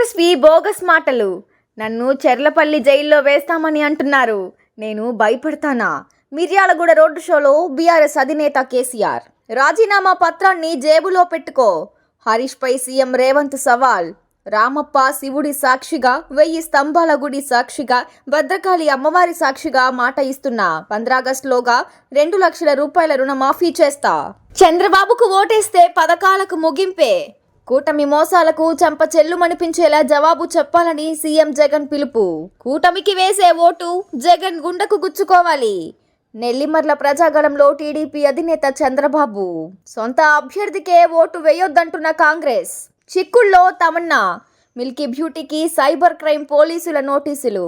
కాంగ్రెస్వి bogus మాటలు. నన్ను చెర్లపల్లి జైల్లో వేస్తామని అంటున్నారు. నేను భయపడతానా? మిర్యాలగూడ రోడ్డు షోలో బీఆర్ఎస్ అధినేత కేసీఆర్ రాజీనామా పత్రాన్ని జేబులో పెట్టుకో. హరీష్ పై సీఎం రేవంత్ సవాల్. రామప్ప శివుడి సాక్షిగా, 1000 స్తంభాల గుడి సాక్షిగా, భద్రకాళి అమ్మవారి సాక్షిగా మాట ఇస్తున్నా. 15 ఆగస్టులోగా 2 లక్షల రూపాయల రుణమాఫీ చేస్తా. చంద్రబాబుకు ఓటేస్తే పథకాలకు ముగింపే. కూటమి మోసాలకు చెంప చెల్లుమనిపించేలా జవాబు చెప్పాలని సీఎం జగన్ పిలుపు. కూటమికి వేసే ఓటు జగన్ గుండెకు గుచ్చుకోవాలి. నెల్లిమర్ల ప్రజాగళంలో టీడీపీ అధినేత చంద్రబాబు. సొంత అభ్యర్థికే ఓటు వేయొద్దంటున్న కాంగ్రెస్. చిక్కుల్లో తమన్నా. మిల్కీ బ్యూటీకి సైబర్ క్రైమ్ పోలీసుల నోటీసులు.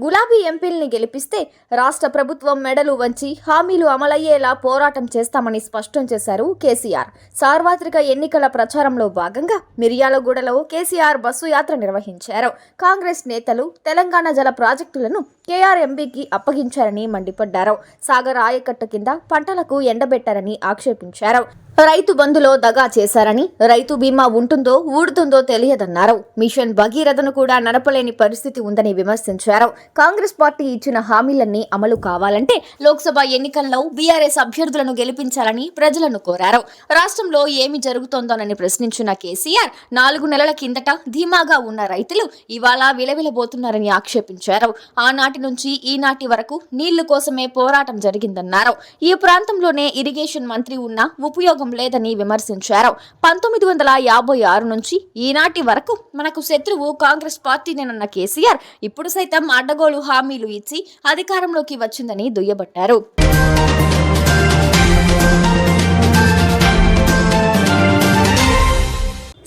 గులాబీ ఎంపీల్ని గెలిపిస్తే రాష్ట్ర ప్రభుత్వం మెడలు వంచి హామీలు అమలయ్యేలా పోరాటం చేస్తామని స్పష్టం చేశారు కేసీఆర్. సార్వత్రిక ఎన్నికల ప్రచారంలో భాగంగా మిర్యాలగూడలో కేసీఆర్ బస్సు యాత్ర నిర్వహించారు. కాంగ్రెస్ నేతలు తెలంగాణ జల ప్రాజెక్టులను కేఆర్ఎంబీకి అప్పగించారని మండిపడ్డారు. సాగర్ ఆయకట్టు కింద పంటలకు ఎండబెట్టారని ఆక్షేపించారు. రైతు బంధులో దగా చేశారని, రైతు బీమా ఉంటుందో ఊడుతుందో తెలియదన్నారు. మిషన్ భగీరథను కూడా నడపలేని పరిస్థితి ఉందని విమర్శించారు. కాంగ్రెస్ పార్టీ ఇచ్చిన హామీలన్నీ అమలు కావాలంటే లోక్సభ ఎన్నికల్లో బీఆర్ఎస్ అభ్యర్థులను గెలిపించాలని ప్రజలను కోరారు. రాష్ట్రంలో ఏమి జరుగుతోందోనని ప్రశ్నించిన కేసీఆర్ 4 నెలల కిందట ధీమాగా ఉన్న రైతులు ఇవాళ విలవిలబోతున్నారని ఆక్షేపించారు. ఆనాటి నుంచి ఈనాటి వరకు నీళ్లు కోసమే పోరాటం జరిగిందన్నారు. ఈ ప్రాంతంలోనే ఇరిగేషన్ మంత్రి ఉన్న ఉపయోగం లేదని విమర్శించారు. 1956 నుంచి ఈనాటి వరకు మనకు శత్రువు కాంగ్రెస్ పార్టీనేనన్న కేసీఆర్ ఇప్పుడు సైతం అడ్డగోలు హామీలు ఇచ్చి అధికారంలోకి వచ్చిందని దుయ్యబట్టారు.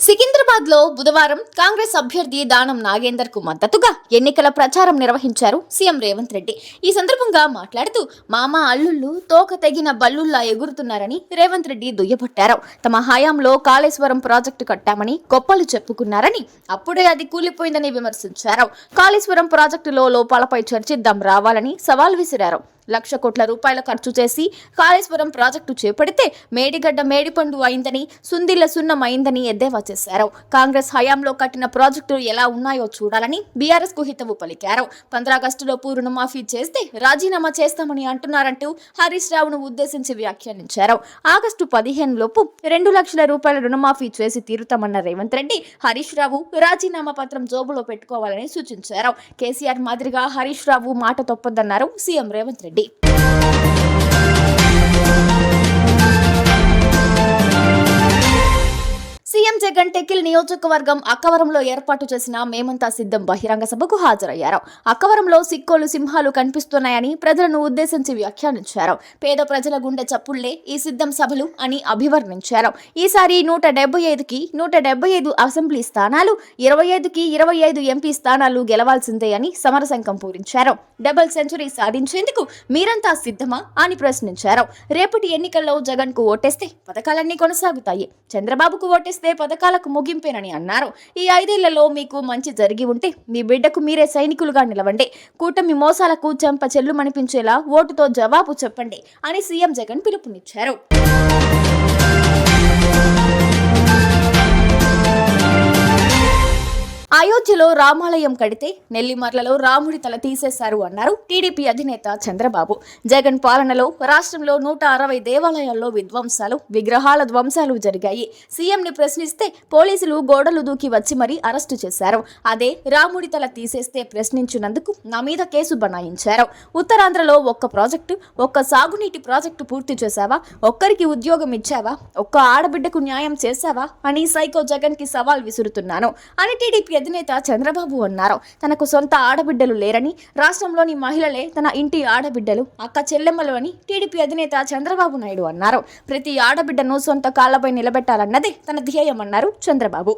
సికింద్రాబాద్ లో బుధవారం కాంగ్రెస్ అభ్యర్థి దానం నాగేందర్ కు మద్దతుగా ఎన్నికల ప్రచారం నిర్వహించారు సీఎం రేవంత్ రెడ్డి. ఈ సందర్భంగా మాట్లాడుతూ మామ అల్లుళ్ళు తోక తెగిన బల్లుల్లా ఎగురుతున్నారని రేవంత్ రెడ్డి దుయ్యబట్టారు. తమ హయాంలో కాళేశ్వరం ప్రాజెక్టు కట్టామని గొప్పలు చెప్పుకున్నారని, అప్పుడే అది కూలిపోయిందని విమర్శించారు. కాళేశ్వరం ప్రాజెక్టులో లోపాలపై చర్చిద్దాం రావాలని సవాల్ విసిరారు. 1,00,000 కోట్ల రూపాయల ఖర్చు చేసి కాళేశ్వరం ప్రాజెక్టు చేపడితే మేడిగడ్డ మేడిపండు అయిందని, సుందిళ్ల సున్నం అయిందని ఎద్దేవా చేశారు. కాంగ్రెస్ హయాంలో కట్టిన ప్రాజెక్టులు ఎలా ఉన్నాయో చూడాలని బీఆర్ఎస్ కు హితవు పలికారు. 15 ఆగస్టులోపు రుణమాఫీ చేస్తే రాజీనామా చేస్తామని అంటున్నారంటూ హరీష్ రావును ఉద్దేశించి వ్యాఖ్యానించారు. ఆగస్టు 15 లోపు 2 లక్షల రూపాయల రుణమాఫీ చేసి తీరుతామన్న రేవంత్ రెడ్డి హరీష్ రావు రాజీనామా పత్రం జోబులో పెట్టుకోవాలని సూచించారు. కేసీఆర్ మాదిరిగా హరీష్ రావు మాట తప్పొద్దన్నారు సీఎం రేవంత్ రెడ్డి. సీఎం జగన్ టెకిల్ నియోజకవర్గం అక్కవరంలో ఏర్పాటు చేసిన మేమంతా సిద్ధం బహిరంగ సభకు హాజరయ్యారు. అక్కవరంలో సిక్కోలు సింహాలు కనిపిస్తున్నాయని ప్రజలను ఉద్దేశించి వ్యాఖ్యానించారు. పేద ప్రజల గుండె చప్పుళ్లే ఈ సిద్ధం సభలు అని అభివర్ణించారు. ఈసారి 175కి 175 అసెంబ్లీ స్థానాలు, 25కి 25 ఎంపీ స్థానాలు గెలవాల్సిందే అని సమరశంఖం పూరించారు. డబుల్ సెంచరీ సాధించేందుకు మీరంతా సిద్ధమా అని ప్రశ్నించారు. రేపటి ఎన్నికల్లో జగన్ కు ఓటేస్తే పథకాలన్నీ కొనసాగుతాయి, చంద్రబాబుకు ఓటేస్తే పథకాలకు ముగింపేనని అన్నారు. ఈ 5 ఏళ్లలో మీకు మంచి జరిగి ఉంటే మీ బిడ్డకు మీరే సైనికులుగా నిలవండి. కూటమి మోసాలకు చెంప చెల్లుమనిపించేలా ఓటుతో జవాబు చెప్పండి అని సీఎం జగన్ పిలుపునిచ్చారు. అయోధ్యలో రామాలయం కడితే నెల్లిమర్లలో రాముడి తల తీసేశారు అన్నారు టీడీపీ అధినేత చంద్రబాబు. జగన్ పాలనలో రాష్ట్రంలో 160 దేవాలయాల్లో విధ్వంసాలు, విగ్రహాల ధ్వంసాలు జరిగాయి. సీఎంని ప్రశ్నిస్తే పోలీసులు గోడలు దూకి వచ్చి మరీ అరెస్టు చేశారు. అదే రాముడి తల తీసేస్తే ప్రశ్నించినందుకు నా మీద కేసు బనాయించారు. ఉత్తరాంధ్రలో ఒక్క ప్రాజెక్టు, ఒక్క సాగునీటి ప్రాజెక్టు పూర్తి చేశావా? ఒక్కరికి ఉద్యోగం ఇచ్చావా? ఒక్క ఆడబిడ్డకు న్యాయం చేశావా అని సైకో జగన్ కి సవాల్ విసురుతున్నాను అని టీడీపీ అధినేత చంద్రబాబు అన్నారు. తనకు సొంత ఆడబిడ్డలు లేరని, రాష్ట్రంలోని మహిళలే తన ఇంటి ఆడబిడ్డలు, అక్క చెల్లెమ్మలు అని టీడీపీ అధినేత చంద్రబాబు నాయుడు అన్నారు. ప్రతి ఆడబిడ్డను సొంత కాళ్లపై నిలబెట్టాలన్నదే తన ధ్యేయమన్నారు చంద్రబాబు.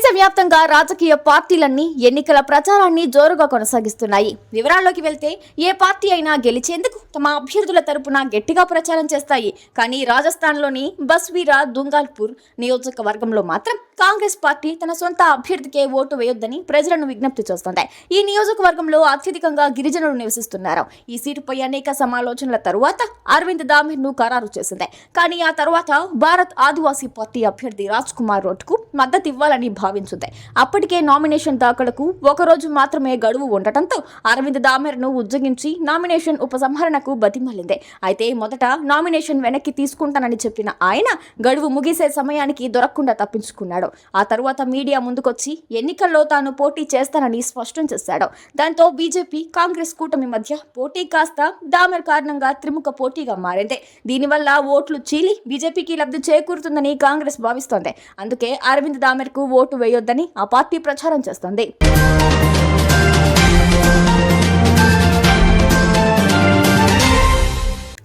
దేశవ్యాప్తంగా రాజకీయ పార్టీలన్నీ ఎన్నికల ప్రచారాన్ని జోరుగా కొనసాగిస్తున్నాయి. వివరాల్లోకి వెళ్తే ఏ పార్టీ అయినా గెలిచేందుకు తమ అభ్యర్థుల తరపున గట్టిగా ప్రచారం చేస్తాయి. కానీ రాజస్థాన్లోని బస్వీరా దుంగాల్పూర్ నియోజకవర్గంలో మాత్రం కాంగ్రెస్ పార్టీ తన సొంత అభ్యర్థికే ఓటు వేయొద్దని ప్రజలను విజ్ఞప్తి చేస్తోంది. ఈ నియోజకవర్గంలో అత్యధికంగా గిరిజనులు నివసిస్తున్నారు. ఈ సీటుపై అనేక సమాలోచనల తరువాత అరవింద్ దామెర్ను ఖరారు చేసింది. కానీ ఆ తర్వాత భారత్ ఆదివాసీ పార్టీ అభ్యర్థి రాజ్ కుమార్ రోడ్కు మద్దతు ఇవ్వాలని భావించింది. అప్పటికే నామినేషన్ దాఖలకు ఒకరోజు మాత్రమే గడువు ఉండటంతో అరవింద్ దామెర్ను ఉజ్జగించి నామినేషన్ ఉపసంహరణకు బతిమల్లింది. అయితే మొదట నామినేషన్ వెనక్కి తీసుకుంటానని చెప్పిన ఆయన గడువు ముగిసే సమయానికి దొరకకుండా తప్పించుకున్నాడు. ఆ తరువాత మీడియా ముందుకొచ్చి ఎన్నికల్లో తాను పోటీ చేస్తానని స్పష్టం చేశాడు. దాంతో బీజేపీ కాంగ్రెస్ కూటమి మధ్య పోటీ కాస్త దామెర్ కారణంగా త్రిముఖ పోటీగా మారింది. దీనివల్ల ఓట్లు చీలి బీజేపీకి లబ్ధి చేకూరుతుందని కాంగ్రెస్ భావిస్తోంది. అందుకే అరవింద్ దామెర్కు ఓటు వేయొద్దని ఆ పార్టీ ప్రచారం చేస్తోంది.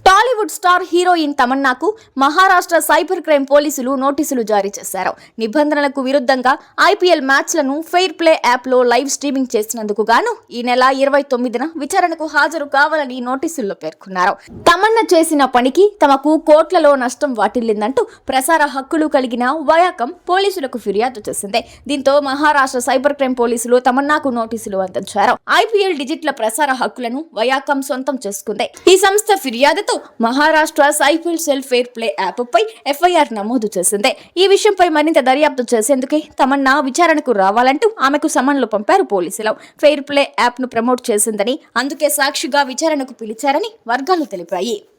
టాలీవుడ్ స్టార్ హీరోయిన్ తమన్నాకు మహారాష్ట్ర సైబర్ క్రైమ్ పోలీసులు నోటీసులు జారీ చేశారు. నిబంధనలకు విరుద్ధంగా ఐపీఎల్ మ్యాచ్లను ఫెయిర్ ప్లే యాప్లో లైవ్ స్ట్రీమింగ్ చేసినందుకు గాను ఈ నెల 29న విచారణకు హాజరు కావాలని నోటీసుల్లో పేర్కొన్నారు. తమన్నా చేసిన పనికి తమకు కోట్లలో నష్టం వాటిల్లిందంటూ ప్రసార హక్కులు కలిగిన వయాకం పోలీసులకు ఫిర్యాదు చేసింది. దీంతో మహారాష్ట్ర సైబర్ క్రైమ్ పోలీసులు తమన్నాకు నోటీసులు అందించారు. ఐపీఎల్ డిజిట్ల ప్రసార హక్కులను వయాకం సొంతం చేసుకుంది. ఈ సంస్థ ఫిర్యాదుతో Maharashtra cyber cell fair play app పై ఎఫ్ఐఆర్ నమోదు చేసింది. ఈ విషయంపై మరింత దర్యాప్తు చేసేందుకే తమన్నా విచారణకు రావాలంటూ ఆమెకు సమన్లు పంపారు పోలీసులు. ఫెయిర్ ప్లే యాప్ ను ప్రమోట్ చేసిందని, అందుకే సాక్షిగా విచారణకు పిలిచారని వర్గాలు తెలిపాయి.